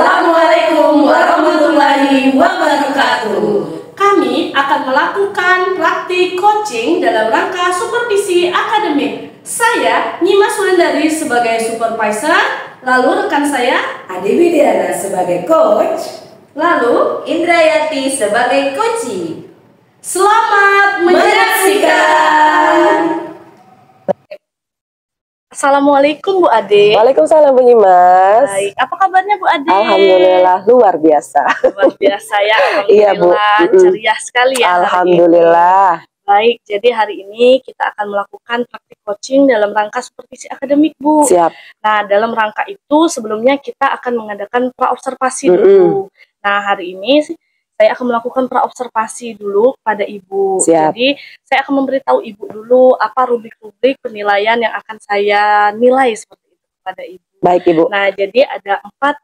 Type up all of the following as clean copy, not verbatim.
Assalamualaikum warahmatullahi wabarakatuh. Kami akan melakukan praktik coaching dalam rangka supervisi akademik. Saya Nyimas Wulandari sebagai supervisor, lalu rekan saya Ade Widiana sebagai coach, lalu Indrayati sebagai coachee. Selamat menyaksikan. Assalamualaikum Bu Ade. Waalaikumsalam Bu Nyimas. Baik, apa kabarnya Bu Ade? Alhamdulillah luar biasa. Luar biasa ya, Iya Bu. Ceria sekali ya. Alhamdulillah. Baik, jadi hari ini kita akan melakukan praktik coaching dalam rangka supervisi akademik Bu. Siap. Nah, dalam rangka itu sebelumnya kita akan mengadakan praobservasi dulu. Nah, hari ini saya akan melakukan praobservasi dulu pada Ibu. Siap. Jadi, saya akan memberitahu Ibu dulu apa rubrik-rubrik penilaian yang akan saya nilai seperti itu kepada Ibu. Baik Ibu. Nah, jadi ada 4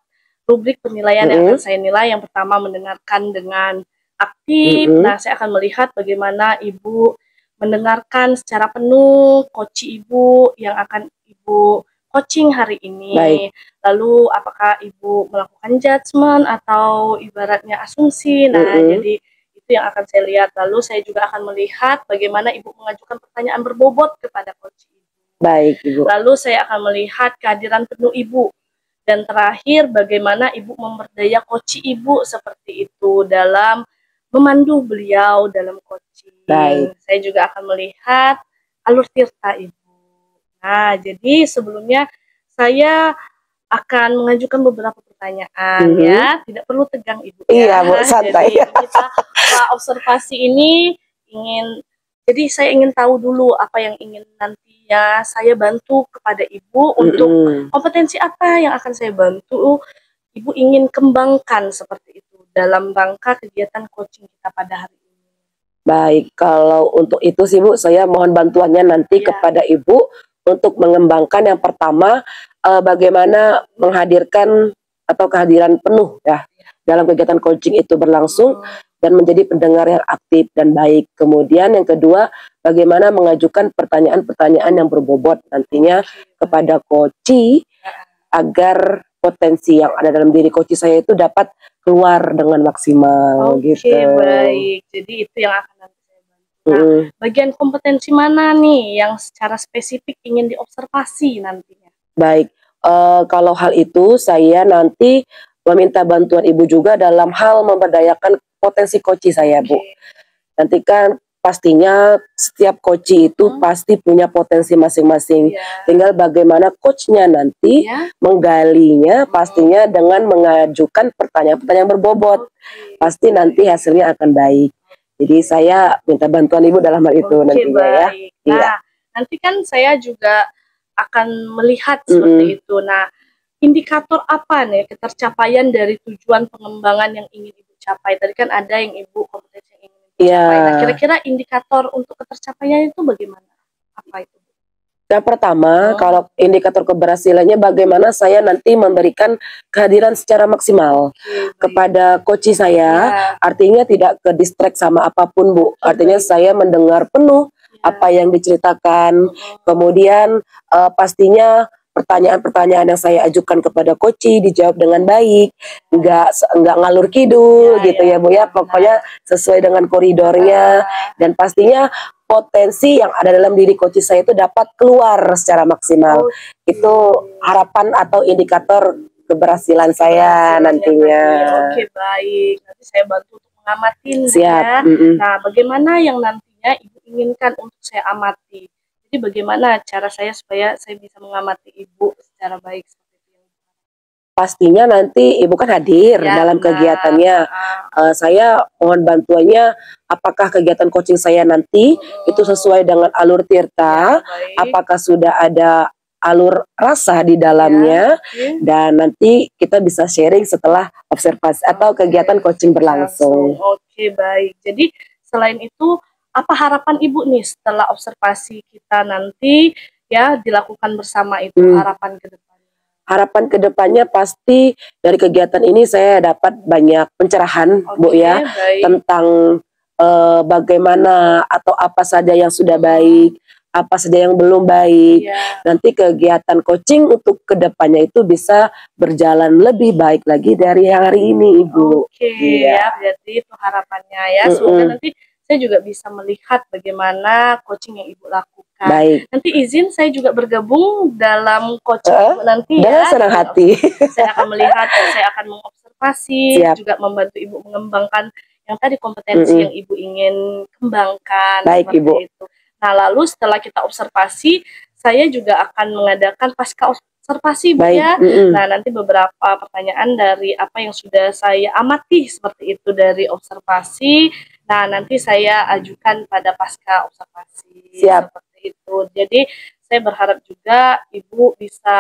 rubrik penilaian yang akan saya nilai. Yang pertama, mendengarkan dengan aktif. Nah, saya akan melihat bagaimana Ibu mendengarkan secara penuh coaching Ibu yang akan Ibu coaching hari ini. Baik. Lalu apakah Ibu melakukan judgement atau ibaratnya asumsi. Nah, jadi itu yang akan saya lihat. Lalu saya juga akan melihat bagaimana Ibu mengajukan pertanyaan berbobot kepada coaching Ibu. Baik Ibu. Lalu saya akan melihat kehadiran penuh Ibu. Dan terakhir bagaimana Ibu memberdaya coaching Ibu seperti itu dalam memandu beliau dalam coaching. Baik. Saya juga akan melihat alur tirta Ibu. Nah, jadi sebelumnya saya akan mengajukan beberapa pertanyaan ya. Tidak perlu tegang Ibu ya. Iya Bu, santai. Jadi kita observasi ini jadi saya ingin tahu dulu apa yang ingin nantinya saya bantu kepada Ibu untuk kompetensi apa yang akan saya bantu Ibu ingin kembangkan seperti itu dalam rangka kegiatan coaching kita pada hari ini. Baik, kalau untuk itu sih Bu, saya mohon bantuannya nanti kepada Ibu untuk mengembangkan yang pertama bagaimana menghadirkan atau kehadiran penuh ya dalam kegiatan coaching itu berlangsung dan menjadi pendengar yang aktif dan baik. Kemudian yang kedua, bagaimana mengajukan pertanyaan-pertanyaan yang berbobot nantinya kepada coachee agar potensi yang ada dalam diri coachee saya itu dapat keluar dengan maksimal gitu. Oke, baik. Jadi itu yang akan nanti saya bantu. Nah, bagian kompetensi mana nih yang secara spesifik ingin diobservasi nantinya? Baik, kalau hal itu saya nanti meminta bantuan Ibu juga dalam hal memberdayakan potensi coachee saya Bu. Nanti kan pastinya setiap coachee itu pasti punya potensi masing-masing. Tinggal bagaimana coachnya nanti menggalinya pastinya dengan mengajukan pertanyaan-pertanyaan berbobot. Pasti nanti hasilnya akan baik. Jadi saya minta bantuan Ibu dalam hal itu nantinya ya. Nah, nanti kan saya juga akan melihat seperti itu. Nah, indikator apa nih ketercapaian dari tujuan pengembangan yang ingin Ibu capai? Tadi kan ada yang Ibu kompetensi yang ingin Ibu capai. Nah, kira-kira indikator untuk ketercapaian itu bagaimana? Apa itu? Yang pertama, kalau indikator keberhasilannya bagaimana saya nanti memberikan kehadiran secara maksimal kepada coachee saya, artinya tidak ke distract sama apapun Bu, artinya saya mendengar penuh apa yang diceritakan, kemudian pastinya pertanyaan-pertanyaan yang saya ajukan kepada coachee dijawab dengan baik, nggak ngalur kidul gitu ya Bu ya, pokoknya sesuai dengan koridornya, dan pastinya potensi yang ada dalam diri coachee saya itu dapat keluar secara maksimal. Itu harapan atau indikator keberhasilan saya nantinya. Oke, baik. Nanti saya bantu untuk mengamati. Siap. Nah, bagaimana yang nantinya Ibu inginkan untuk saya amati? Jadi bagaimana cara saya supaya saya bisa mengamati Ibu secara baik? Pastinya nanti Ibu kan hadir dalam kegiatannya. Saya mohon bantuannya, apakah kegiatan coaching saya nanti itu sesuai dengan alur tirta, apakah sudah ada alur rasa di dalamnya, dan nanti kita bisa sharing setelah observasi atau kegiatan coaching berlangsung. Oke, baik. Jadi selain itu, apa harapan Ibu nih setelah observasi kita nanti ya dilakukan bersama itu, harapan ke depan? Harapan kedepannya pasti dari kegiatan ini saya dapat banyak pencerahan Bu ya, tentang bagaimana atau apa saja yang sudah baik, apa saja yang belum baik. Nanti kegiatan coaching untuk kedepannya itu bisa berjalan lebih baik lagi dari yang hari ini, Ibu. Ya, berarti itu harapannya ya. Semoga nanti saya juga bisa melihat bagaimana coaching yang Ibu lakukan. Baik. Nanti izin saya juga bergabung dalam coaching Ibu nanti dengan ya. senang hati. Saya akan melihat, saya akan mengobservasi, juga membantu Ibu mengembangkan yang tadi kompetensi yang Ibu ingin kembangkan. Baik, Ibu. Itu. Nah, lalu setelah kita observasi, saya juga akan mengadakan pasca observasi, Bu, ya. Nah, nanti beberapa pertanyaan dari apa yang sudah saya amati seperti itu dari observasi. Nah, nanti saya ajukan pada pasca observasi. Seperti itu. Jadi, saya berharap juga Ibu bisa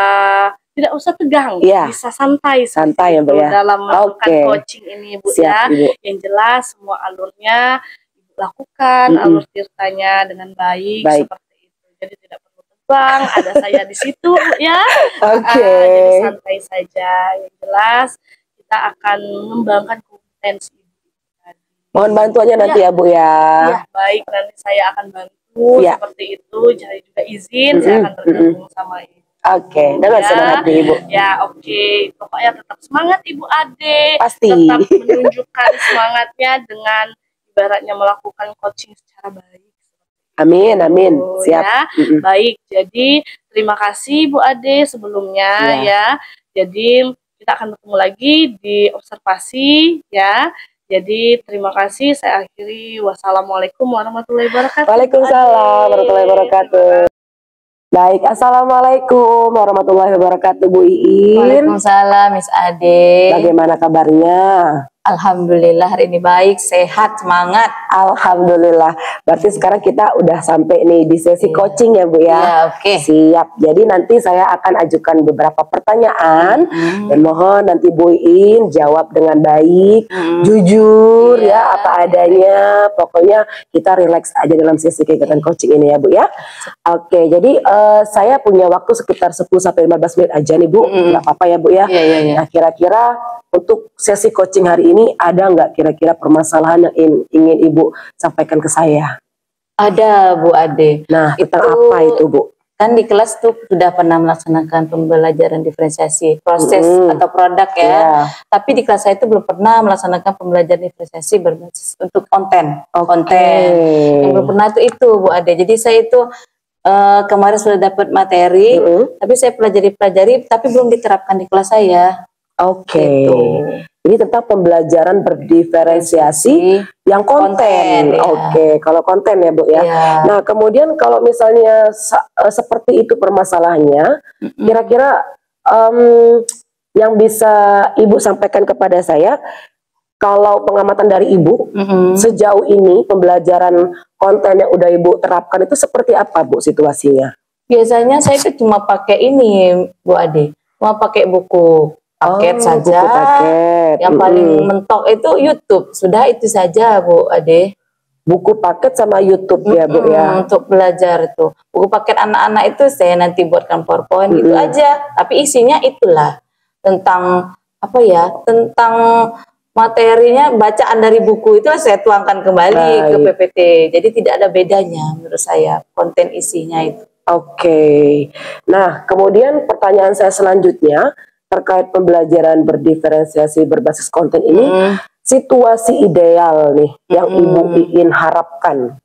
tidak usah tegang, bisa santai ya, Bu, ya, dalam melakukan coaching ini, Bu. Ibu. Yang jelas semua alurnya lakukan, alur tirtanya dengan baik seperti itu. Jadi tidak perlu terbang, ada saya di situ ya. Jadi santai saja. Yang jelas kita akan mengembangkan kompetensi Ibu. Mohon bantuannya nanti ya, Bu, ya. Ya, baik, nanti saya akan bantu seperti itu. Jadi juga izin saya akan bergabung sama Ibu. Dengan senang hati, Ibu. Ya, pokoknya tetap semangat Ibu Ade. Pasti. Tetap menunjukkan semangatnya dengan ibaratnya melakukan coaching secara baik. Amin, amin. Siap. Ya. Baik, jadi terima kasih Bu Ade sebelumnya ya. Jadi kita akan bertemu lagi di observasi ya. Jadi terima kasih, saya akhiri. Wassalamualaikum warahmatullahi wabarakatuh. Waalaikumsalam warahmatullahi wabarakatuh. Baik, assalamualaikum warahmatullahi wabarakatuh, Bu Iin. Waalaikumsalam, Miss Ade. Bagaimana kabarnya? Alhamdulillah hari ini baik, sehat, semangat. Alhamdulillah. Berarti sekarang kita udah sampai nih di sesi coaching ya, Bu, ya. Siap. Jadi nanti saya akan ajukan beberapa pertanyaan dan mohon nanti Bu Iin jawab dengan baik, jujur ya apa adanya. Pokoknya kita relax aja dalam sesi kegiatan coaching ini ya, Bu, ya. Jadi saya punya waktu sekitar 10-15 menit aja nih, Bu. Nggak apa-apa ya, Bu, ya. Nah, kira-kira untuk sesi coaching hari ini ada nggak kira-kira permasalahan yang ingin Ibu sampaikan ke saya? Ada, Bu Ade. Nah, tentang apa itu, Bu? Kan di kelas tuh sudah pernah melaksanakan pembelajaran diferensiasi proses atau produk ya. Tapi di kelas saya itu belum pernah melaksanakan pembelajaran diferensiasi berbasis untuk konten. Yang belum pernah itu Bu Ade. Jadi saya itu kemarin sudah dapat materi, tapi saya pelajari, tapi belum diterapkan di kelas saya. Ini tentang pembelajaran berdiferensiasi yang konten. Kalau konten ya, Bu, ya. Nah, kemudian kalau misalnya seperti itu permasalahannya, kira-kira yang bisa Ibu sampaikan kepada saya, kalau pengamatan dari Ibu, sejauh ini pembelajaran konten yang udah Ibu terapkan itu seperti apa, Bu, situasinya? Biasanya saya itu cuma pakai ini, Bu Ade, cuma pakai buku paket saja. Buku paket. Yang paling mentok itu YouTube. Sudah itu saja, Bu Ade. Buku paket sama YouTube ya, Bu, ya. Untuk belajar itu. Buku paket anak-anak itu saya nanti buatkan PowerPoint itu aja. Tapi isinya itulah tentang apa ya? Tentang materinya bacaan dari buku itu saya tuangkan kembali ke PPT. Jadi tidak ada bedanya menurut saya konten isinya itu. Nah, kemudian pertanyaan saya selanjutnya terkait pembelajaran berdiferensiasi berbasis konten ini, situasi ideal nih yang Ibu ingin harapkan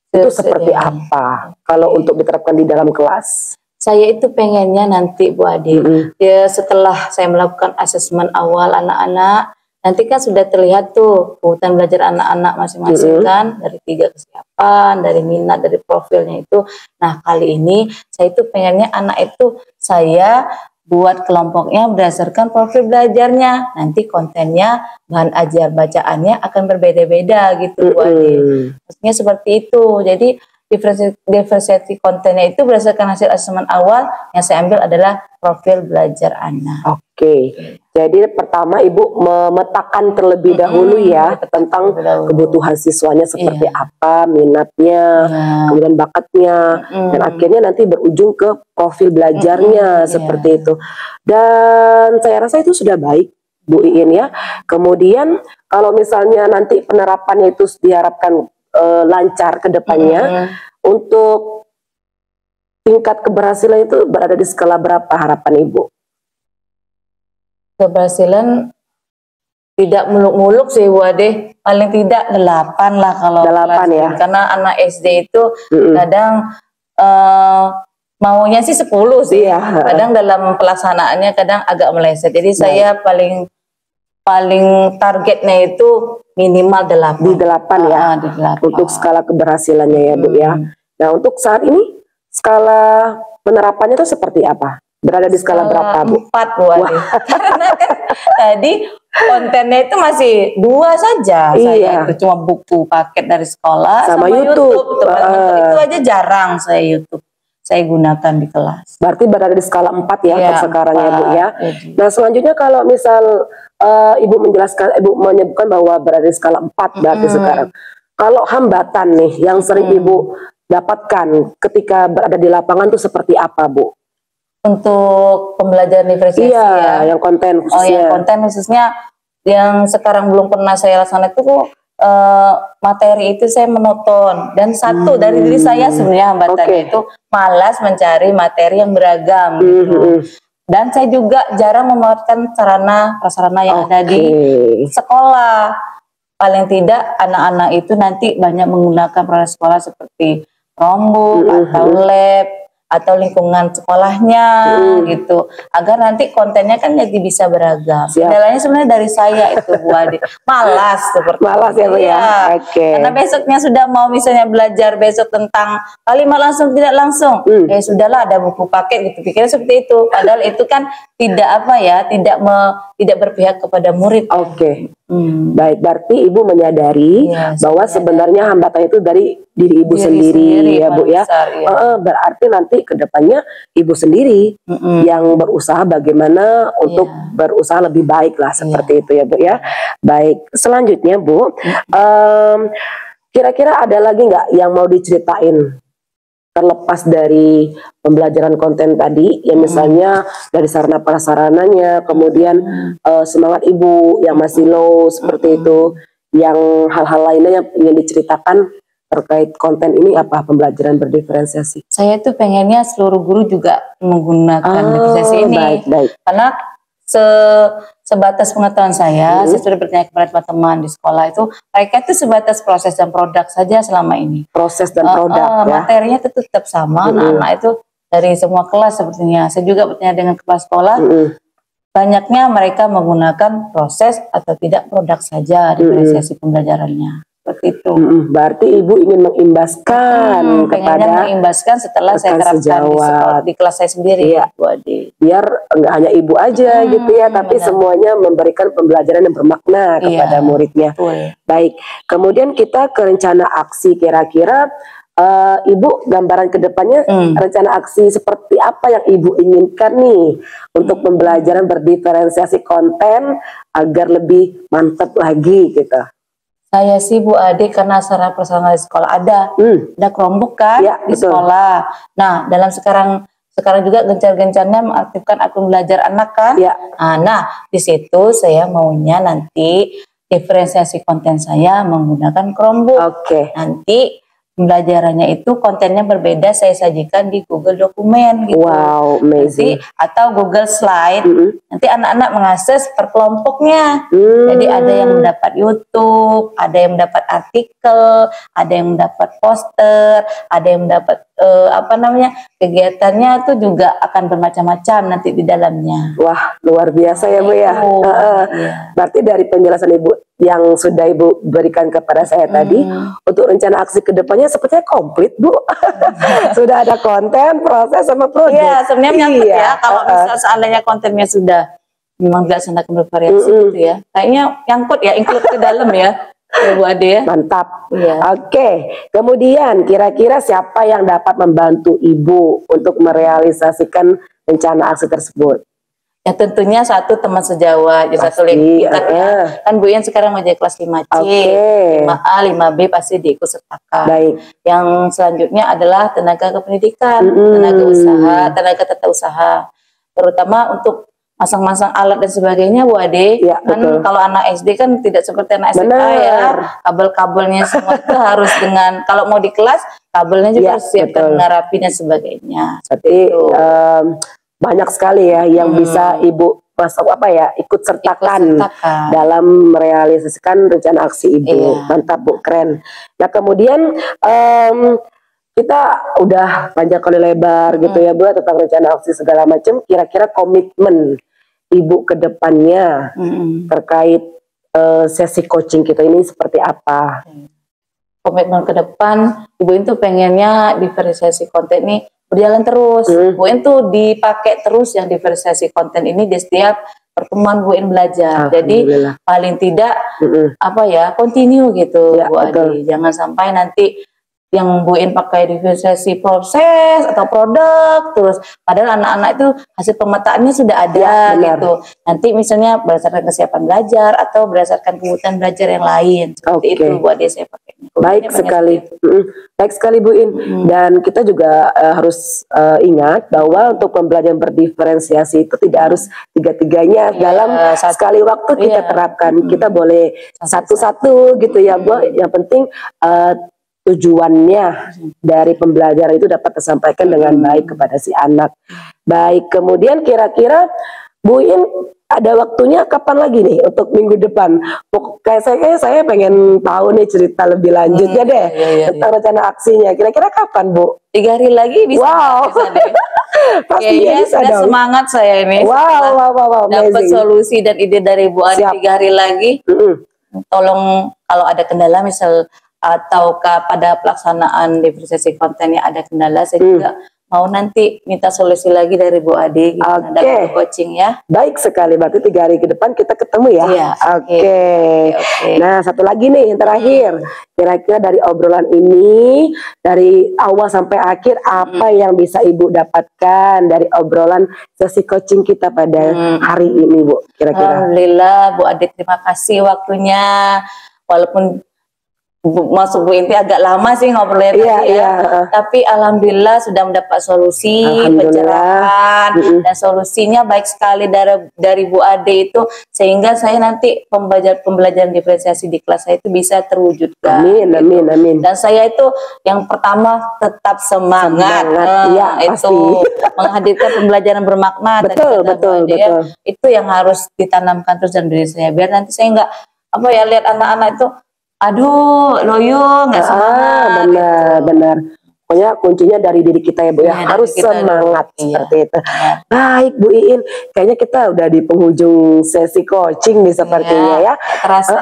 itu seperti apa kalau untuk diterapkan di dalam kelas? Saya itu pengennya nanti Bu Ade, ya setelah saya melakukan asesmen awal anak-anak, nanti kan sudah terlihat tuh kebutuhan belajar anak-anak masing-masing kan, dari 3 kesiapan, dari minat, dari profilnya itu. Nah, kali ini saya itu pengennya anak itu saya buat kelompoknya berdasarkan profil belajarnya. Nanti kontennya, bahan ajar bacaannya akan berbeda-beda gitu Bu Ade. Maksudnya seperti itu. Jadi diversity kontennya itu berdasarkan hasil asesmen awal yang saya ambil adalah profil belajar anak. Jadi pertama Ibu memetakan terlebih dahulu ya tentang kebutuhan siswanya seperti apa, minatnya, kemudian bakatnya, dan akhirnya nanti berujung ke profil belajarnya seperti itu. Dan saya rasa itu sudah baik, Bu Iin ya. Kemudian kalau misalnya nanti penerapannya itu diharapkan lancar ke depannya, untuk tingkat keberhasilan itu berada di skala berapa harapan Ibu? Keberhasilan tidak muluk-muluk sih Bu Ade, paling tidak 8 lah kalau 8 ya. Karena anak SD itu kadang maunya sih 10 sih. Iya. Kadang dalam pelaksanaannya kadang agak meleset. Jadi saya paling targetnya itu minimal 8. Di 8 ya. Di 8. Untuk skala keberhasilannya ya Bu ya. Nah, untuk saat ini skala penerapannya itu seperti apa? Berada di skala berapa Bu? 4 Bu Ade. Karena kan tadi kontennya itu masih 2 saja. Saya itu cuma buku paket dari sekolah sama YouTube. Itu aja jarang saya YouTube. Saya gunakan di kelas. Berarti berada di skala 4 ya untuk sekarang ya Bu ya. Nah, selanjutnya kalau misal Ibu menyebutkan bahwa berada di skala 4 berarti sekarang. Kalau hambatan nih yang sering Ibu dapatkan ketika berada di lapangan itu seperti apa Bu? Untuk pembelajaran diferensiasi ya. Yang konten khususnya. Oh, yang konten khususnya yang sekarang belum pernah saya laksanakan itu materi itu saya menonton, dan satu dari diri saya sebenarnya hambatannya itu malas mencari materi yang beragam gitu. Dan saya juga jarang memanfaatkan sarana prasarana yang ada di sekolah. Paling tidak anak-anak itu nanti banyak menggunakan peralatan sekolah seperti Chromebook atau lab atau lingkungan sekolahnya gitu, agar nanti kontennya kan jadi bisa beragam. Kendalanya sebenarnya dari saya itu Bu Ade, malas ya Bu ya. Karena besoknya sudah mau misalnya belajar besok tentang kalimat langsung tidak langsung, ya sudahlah ada buku paket gitu, pikirnya seperti itu. Padahal itu kan tidak tidak berpihak kepada murid. Baik, berarti Ibu menyadari bahwa sebenarnya hambatan itu dari diri Ibu sendiri ya Bu ya. Berarti nanti kedepannya Ibu sendiri yang berusaha bagaimana untuk berusaha lebih baik lah seperti itu ya Bu ya. Baik, selanjutnya Bu, kira-kira ada lagi nggak yang mau diceritain terlepas dari pembelajaran konten tadi, ya misalnya dari sarana prasarananya, kemudian semangat Ibu yang masih low seperti itu, yang hal-hal lainnya yang ingin diceritakan terkait konten ini apa, pembelajaran berdiferensiasi? Saya tuh pengennya seluruh guru juga menggunakan diferensiasi ini, karena sebatas pengetahuan saya sudah bertanya kepada teman-teman di sekolah itu, mereka itu sebatas proses dan produk saja selama ini. Proses dan produk ya. Materinya itu tetap sama, anak-anak itu dari semua kelas sepertinya. Saya juga bertanya dengan kepala sekolah, banyaknya mereka menggunakan proses atau tidak produk saja diferensiasi pembelajarannya. Seperti itu. Berarti Ibu ingin mengimbaskan kepada mengimbaskan setelah saya terapkan di kelas saya sendiri ya Bu Ade. Biar nggak hanya Ibu aja gitu ya, tapi semuanya memberikan pembelajaran yang bermakna kepada muridnya. Baik, kemudian kita ke rencana aksi, kira-kira Ibu gambaran kedepannya rencana aksi seperti apa yang Ibu inginkan nih untuk pembelajaran berdiferensiasi konten agar lebih mantap lagi gitu? Saya sih Bu Ade, karena sarana prasarana di sekolah ada Chromebook kan di sekolah. Nah, dalam sekarang juga gencar-gencarnya mengaktifkan akun belajar anak kan. Nah, di situ saya maunya nanti diferensiasi konten saya menggunakan Chromebook. Nanti pembelajarannya itu kontennya berbeda, saya sajikan di Google Dokumen gitu. Wow, amazing. Atau Google Slide. Nanti anak-anak mengakses per kelompoknya. Jadi ada yang mendapat YouTube, ada yang mendapat artikel, ada yang mendapat poster, ada yang mendapat kegiatannya itu juga akan bermacam-macam nanti di dalamnya. Wah, luar biasa ya Bu ya. Berarti dari penjelasan Ibu yang sudah Ibu berikan kepada saya tadi, untuk rencana aksi kedepannya sepertinya komplit Bu. Sudah ada konten, proses, sama produk. Iya, sebenarnya menyangkut ya. Kalau misal seandainya kontennya sudah memang dilaksanakan bervariasi gitu ya, kayaknya nyangkut ya, include ke dalam ya. Bu Ade ya. Mantap. Oke, kemudian kira-kira siapa yang dapat membantu Ibu untuk merealisasikan rencana aksi tersebut? Ya tentunya satu teman sejawat, satu lingkungan kan Bu Ian sekarang mau jadi kelas 5C, 5A, 5B pasti diikut sertakan. Yang selanjutnya adalah tenaga kependidikan, tenaga usaha, tenaga tata usaha, terutama untuk masang-masang alat dan sebagainya Bu Ade. Kan kalau anak SD kan tidak seperti anak SMA ya, kabel-kabelnya semua itu harus dengan, kalau mau di kelas kabelnya juga Ya, harus siapkan betul. rapi dan sebagainya. Berarti banyak sekali ya yang bisa Ibu masuk ikut sertakan dalam merealisasikan rencana aksi Ibu. Iya. Mantap Bu, keren. Nah kemudian kita udah panjang kali lebar gitu ya Bu tentang rencana aksi segala macam. Kira-kira komitmen Ibu ke depannya terkait sesi coaching kita ini seperti apa? Komitmen ke depan, Ibu itu pengennya diferensiasi konten ini berjalan terus. Bu In tuh dipakai terus yang diferensiasi konten ini di setiap pertemuan Bu In belajar. Jadi paling tidak continue gitu Ya, Bu Adi. Jangan sampai nanti yang Bu In pakai diferensiasi proses atau produk terus, padahal anak-anak itu hasil pemetaannya sudah ada gitu. Nanti misalnya berdasarkan kesiapan belajar atau berdasarkan kebutuhan belajar yang lain. Seperti itu Bu Adi saya pakai. Baik sekali, baik sekali Bu In. Dan kita juga harus ingat bahwa untuk pembelajaran berdiferensiasi itu tidak harus tiga-tiganya dalam sekali waktu kita terapkan. Kita boleh satu-satu gitu ya Bu. Yang penting tujuannya dari pembelajaran itu dapat tersampaikan dengan baik kepada si anak. Baik, kemudian kira-kira Bu In ada waktunya kapan lagi nih untuk minggu depan? Kayak saya pengen tahu nih cerita lebih lanjutnya deh tentang rencana aksinya. Kira-kira kapan Bu? 3 hari lagi bisa. Wow. Bisa deh. Kayaknya sudah semangat saya ini. Wow, dapat solusi dan ide dari Bu Adi 3 hari lagi. Tolong kalau ada kendala misal atau pada pelaksanaan diferensiasi konten yang ada kendala, saya juga mau nanti minta solusi lagi dari Bu Adi gitu, ada coaching ya. Baik sekali, berarti 3 hari ke depan kita ketemu ya. Iya, Oke. Nah satu lagi nih yang terakhir, kira-kira dari obrolan ini dari awal sampai akhir apa yang bisa Ibu dapatkan dari obrolan sesi coaching kita pada hari ini Bu? Kira-kira. Alhamdulillah Bu Adi, terima kasih waktunya, walaupun masuk Bu Inti agak lama sih ngobrolnya tadi tapi alhamdulillah sudah mendapat solusi, pencerahan dan solusinya baik sekali dari Bu Ade itu, sehingga saya nanti pembelajaran diferensiasi di kelas saya itu bisa terwujudkan. Amin. Dan saya itu yang pertama tetap semangat. Itu menghadirkan pembelajaran bermakna. Betul. Itu yang harus ditanamkan terus dalam diri saya, biar nanti saya nggak lihat anak-anak itu aduh loyo nggak semangat. Benar. Pokoknya kuncinya dari diri kita ya Bu ya, harus semangat seperti itu. Baik Bu Iin, kayaknya kita udah di penghujung sesi coaching nih sepertinya ya. Terasa.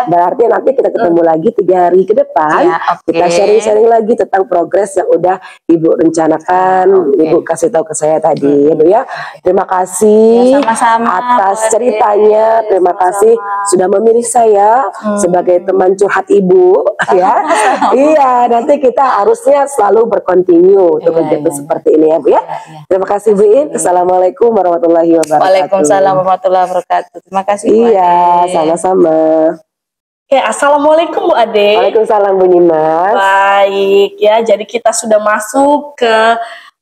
Berarti nanti kita ketemu lagi 3 hari ke depan. Kita sharing-sharing lagi tentang progres yang udah Ibu rencanakan, Ibu kasih tahu ke saya tadi ya Bu ya. Terima kasih atas ceritanya. Terima kasih sudah memilih saya sebagai teman curhat Ibu ya. Iya, nanti kita harusnya selalu berkontinu untuk kegiatan seperti ini ya Bu ya. Terima kasih Bu In. Assalamualaikum warahmatullahi wabarakatuh. Waalaikumsalam warahmatullahi wabarakatuh. Terima kasih Bu Iya, sama-sama. Oke, assalamualaikum Bu Ade. Waalaikumsalam Bu Nimas. Baik ya, jadi kita sudah masuk ke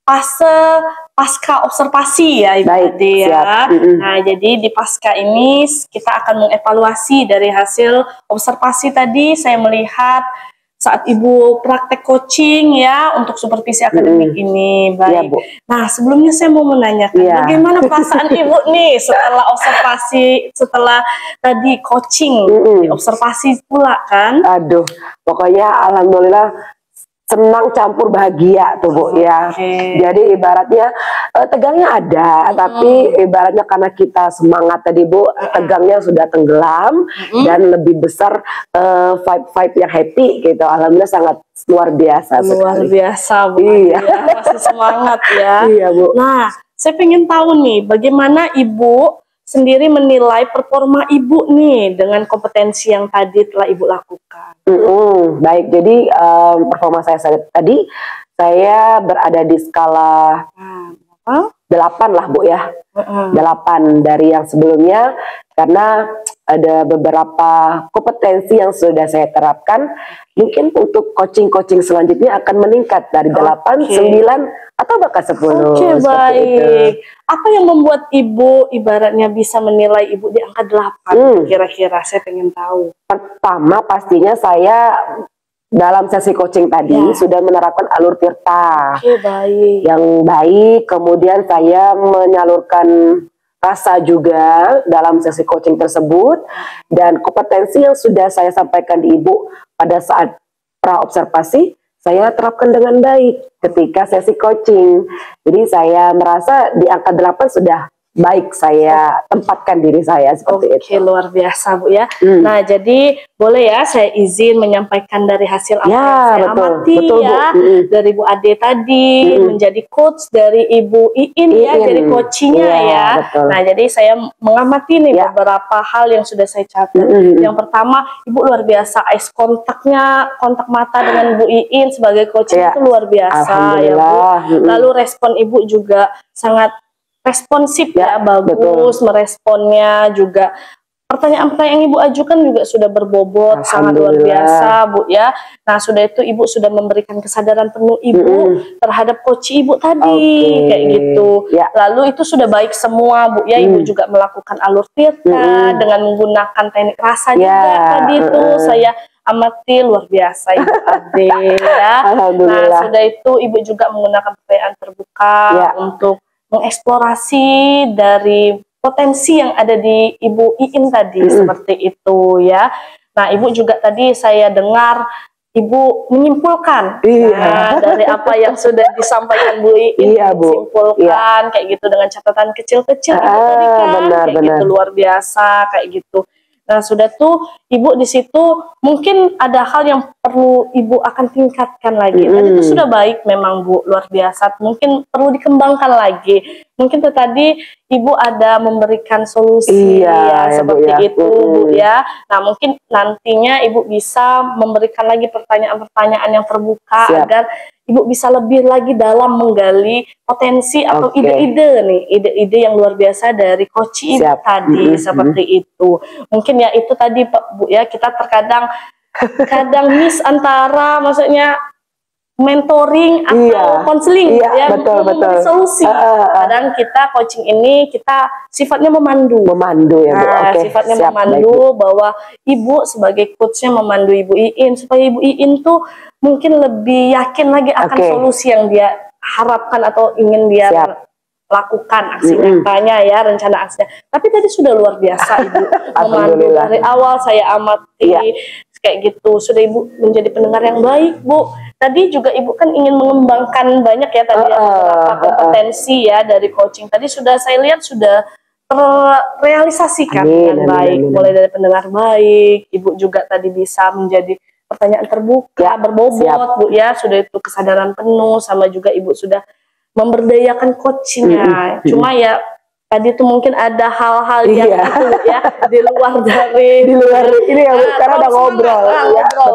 fase pasca observasi ya Ibu Ade ya. Nah, jadi di pasca ini kita akan mengevaluasi dari hasil observasi tadi. Saya melihat saat Ibu praktek coaching ya untuk supervisi akademik ini. Baik. Ya, Bu. Nah, sebelumnya saya mau menanyakan bagaimana perasaan Ibu nih setelah observasi, setelah tadi coaching, observasi pula kan? Aduh, pokoknya alhamdulillah senang campur bahagia tuh Bu ya. Jadi ibaratnya tegangnya ada, tapi ibaratnya karena kita semangat tadi Bu, tegangnya sudah tenggelam dan lebih besar vibe yang happy gitu. Alhamdulillah sangat luar biasa. Luar biasa Bu. Iya. Ya, masih semangat ya. Iya Bu. Nah, saya pengen tahu nih bagaimana Ibu sendiri menilai performa Ibu nih dengan kompetensi yang tadi telah Ibu lakukan. Baik, jadi performa saya tadi, saya berada di skala 8 lah Bu ya. 8 dari yang sebelumnya, karena ada beberapa kompetensi yang sudah saya terapkan. Mungkin untuk coaching-coaching selanjutnya akan meningkat dari 8, 9 atau bahkan 10. Oke, baik. Apa yang membuat Ibu ibaratnya bisa menilai Ibu di angka 8 kira-kira? Saya pengen tahu. Pertama pastinya saya dalam sesi coaching tadi sudah menerapkan alur tirta baik. yang baik, kemudian saya menyalurkan rasa juga dalam sesi coaching tersebut, dan kompetensi yang sudah saya sampaikan di Ibu pada saat pra-observasi saya terapkan dengan baik ketika sesi coaching. Jadi saya merasa di angka 8 sudah baik saya tempatkan diri saya seperti itu. Oke, luar biasa Bu ya. Nah, jadi boleh ya saya izin menyampaikan dari hasil apa yang saya amati ya, dari Bu Ade tadi menjadi coach dari Ibu Iin ya, jadi coachingnya ya. Betul. Nah, jadi saya mengamati nih beberapa hal yang sudah saya catat. Yang pertama, Ibu luar biasa, eyes kontaknya, kontak mata dengan Bu Iin sebagai coaching itu luar biasa ya Bu. Lalu respon Ibu juga sangat responsif ya, bagus meresponnya juga. Pertanyaan-pertanyaan yang Ibu ajukan juga sudah berbobot, sangat luar biasa Bu ya. Nah, sudah itu Ibu sudah memberikan kesadaran penuh Ibu terhadap coach Ibu tadi, kayak gitu. Lalu itu sudah baik semua Bu ya. Ibu juga melakukan alur tirta dengan menggunakan teknik rasa juga tadi itu. Saya amati luar biasa Ibu Ade ya. Nah, sudah itu Ibu juga menggunakan pertanyaan terbuka untuk mengeksplorasi dari potensi yang ada di Ibu Iin tadi, seperti itu ya. Nah, Ibu juga tadi saya dengar Ibu menyimpulkan dari apa yang sudah disampaikan Bu Iin, menyimpulkan kayak gitu dengan catatan kecil-kecil tadi kan, kayak gitu luar biasa kayak gitu. Nah, sudah tuh Ibu di situ mungkin ada hal yang perlu Ibu akan tingkatkan lagi. Tadi itu sudah baik memang Bu, luar biasa. Mungkin perlu dikembangkan lagi. Mungkin tadi Ibu ada memberikan solusi seperti itu Bu ya. Nah, mungkin nantinya Ibu bisa memberikan lagi pertanyaan-pertanyaan yang terbuka agar Ibu bisa lebih lagi dalam menggali potensi atau ide-ide nih, ide-ide yang luar biasa dari coach Ibu tadi, seperti itu. Mungkin ya itu tadi Pak Bu ya, kita terkadang miss antara maksudnya mentoring atau konseling ya, memberi solusi. Kadang kita coaching ini kita sifatnya memandu ya Bu. Sifatnya memandu, bahwa Ibu sebagai coachnya memandu Ibu Iin supaya Ibu Iin tuh mungkin lebih yakin lagi akan solusi yang dia harapkan atau ingin dia lakukan aksi nyatanya ya, rencana aksinya. Tapi tadi sudah luar biasa Ibu memandu dari awal, saya amati kayak gitu. Sudah Ibu menjadi pendengar yang baik Bu. Tadi juga Ibu kan ingin mengembangkan banyak ya tadi beberapa kompetensi ya dari coaching. Tadi sudah saya lihat sudah terrealisasikan dengan baik. Mulai dari pendengar baik, Ibu juga tadi bisa menjadi pertanyaan terbuka, berbobot Bu ya. Sudah itu kesadaran penuh, sama juga Ibu sudah memberdayakan coachingnya. Cuma ya tadi itu mungkin ada hal-hal yang itu ya di luar ini ya Bu, karena udah ngobrol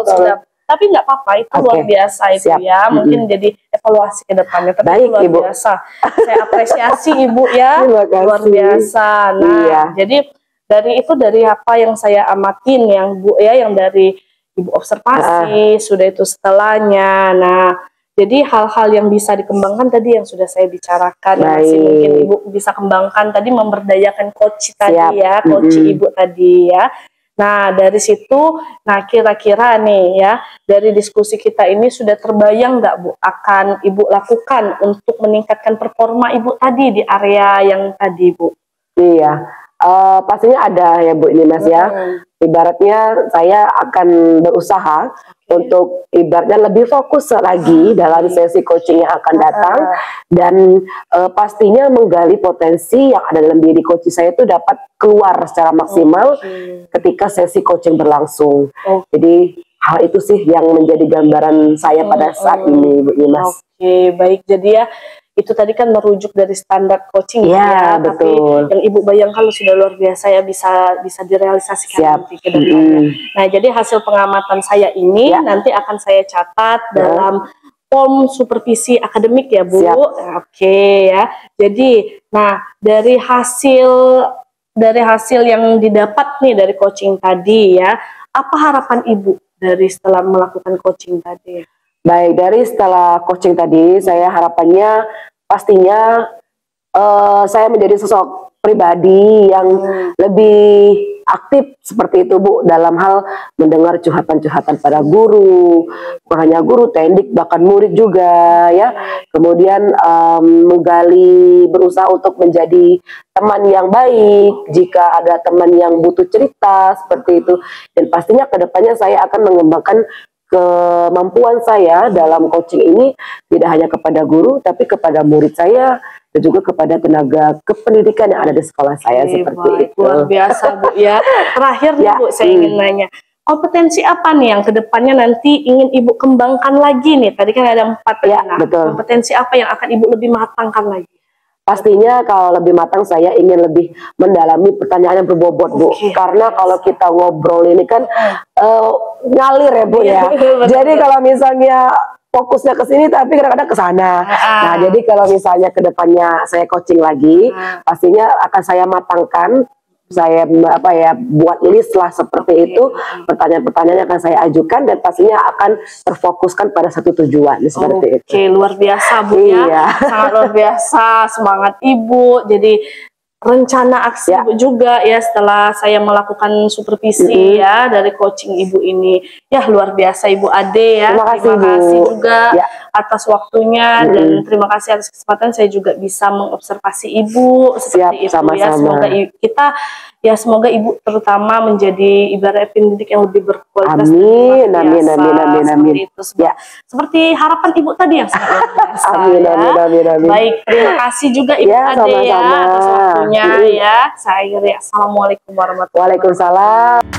sudah. Tapi nggak apa-apa, itu luar biasa itu ya. Mungkin jadi evaluasi ke depannya. Tapi baik, luar Ibu. Biasa. Saya apresiasi Ibu ya, luar biasa. Nah, jadi dari apa yang saya amatin yang Bu ya, yang dari Ibu observasi, sudah itu setelahnya. Nah, jadi hal-hal yang bisa dikembangkan tadi yang sudah saya bicarakan, yang masih mungkin Ibu bisa kembangkan tadi, memberdayakan coach tadi ya, coach Ibu tadi ya. Nah, dari situ, nah kira-kira nih ya, dari diskusi kita ini sudah terbayang nggak Bu, akan Ibu lakukan untuk meningkatkan performa Ibu tadi di area yang tadi Bu? Iya, pastinya ada ya Bu ini Mas ya. Ibaratnya saya akan berusaha untuk ibaratnya lebih fokus lagi dalam sesi coaching yang akan datang, dan pastinya menggali potensi yang ada dalam diri coach saya itu dapat keluar secara maksimal ketika sesi coaching berlangsung. Jadi hal itu sih yang menjadi gambaran saya pada saat ini Bu Mas. Baik, jadi ya itu tadi kan merujuk dari standar coaching ya, tapi yang Ibu bayangkan sudah luar biasa ya, bisa direalisasikan nanti ke depannya. Nah, jadi hasil pengamatan saya ini nanti akan saya catat dalam form supervisi akademik ya Bu. Ya. Jadi, nah dari hasil yang didapat nih dari coaching tadi ya, apa harapan Ibu dari setelah melakukan coaching tadi? Baik, dari setelah coaching tadi, saya harapannya pastinya saya menjadi sosok pribadi yang lebih aktif seperti itu Bu, dalam hal mendengar curhatan-curhatan pada guru, bukan hanya guru, tendik, bahkan murid juga ya. Kemudian menggali, berusaha untuk menjadi teman yang baik jika ada teman yang butuh cerita seperti itu. Dan pastinya kedepannya saya akan mengembangkan kemampuan saya dalam coaching ini tidak hanya kepada guru tapi kepada murid saya dan juga kepada tenaga kependidikan yang ada di sekolah saya seperti itu. Luar biasa Bu ya. Terakhir nih Bu, saya ingin nanya, kompetensi apa nih yang kedepannya nanti ingin Ibu kembangkan lagi nih? Tadi kan ada 4 ya, nah, betul. kompetensi apa yang akan Ibu lebih matangkan lagi? Pastinya kalau lebih matang saya ingin lebih mendalami pertanyaan yang berbobot Bu. Karena kalau kita ngobrol ini kan ngalir ya Bu ya. Jadi kalau misalnya fokusnya ke sini tapi kadang-kadang ke sana. Nah, jadi kalau misalnya ke depannya saya coaching lagi, pastinya akan saya matangkan. Saya buat list lah seperti itu, pertanyaan-pertanyaan yang akan saya ajukan dan pastinya akan terfokuskan pada satu tujuan seperti itu. Oke, luar biasa Bu ya, sangat luar biasa, semangat Ibu. Jadi rencana aksi Ibu juga ya setelah saya melakukan supervisi ya dari coaching Ibu ini. Ya luar biasa Ibu Ade ya. Terima kasih juga atas waktunya dan terima kasih atas kesempatan saya juga bisa mengobservasi Ibu seperti itu ya. Semoga semoga Ibu terutama menjadi ibarat pendidik yang lebih berkualitas. Amin. Seperti harapan Ibu tadi yang sangat luar biasa. Amin. Baik, terima kasih juga Ibu Ade ya atas waktunya ya. Saya akhiri, assalamualaikum warahmatullahi wabarakatuh. Waalaikumsalam.